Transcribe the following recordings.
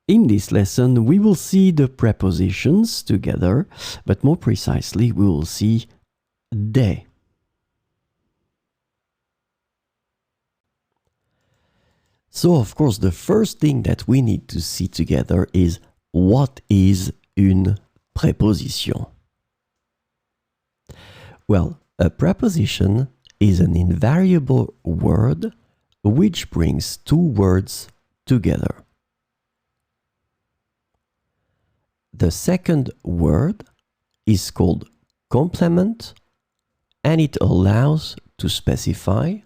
In this lesson, we will see the prepositions together, but more precisely, we will see des. So, of course, the first thing that we need to see together is what is une préposition? Well, a preposition is an invariable word which brings two words together. The second word is called complement, and it allows to specify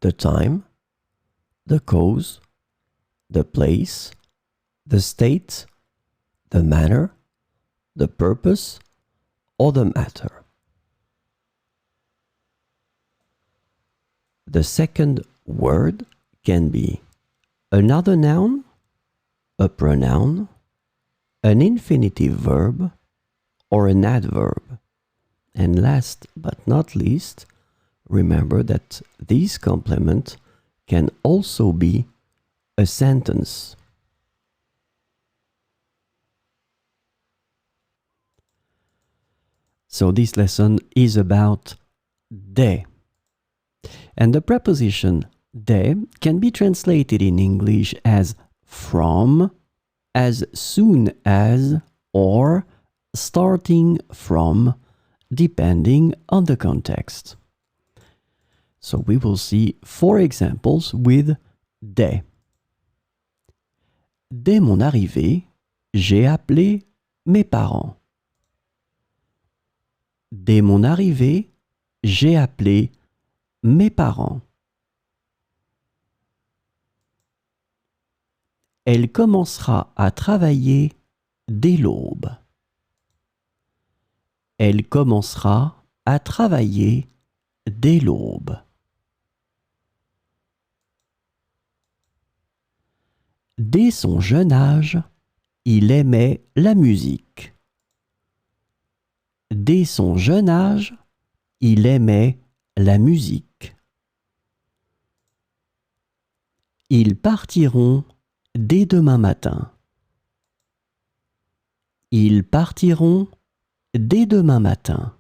the time, the cause, the place, the state, the manner, the purpose, or the matter. The second word can be another noun, a pronoun, an infinitive verb, or an adverb. And last but not least, remember that this complement can also be a sentence. So this lesson is about des. And the preposition des can be translated in English as from, as soon as, or starting from, depending on the context. So we will see 4 examples with des. Dès mon arrivée, j'ai appelé mes parents. Dès mon arrivée, j'ai appelé mes parents. Elle commencera à travailler dès l'aube. Elle commencera à travailler dès l'aube. Dès son jeune âge, il aimait la musique. Dès son jeune âge, il aimait la musique. Ils partiront dès demain matin. Ils partiront dès demain matin.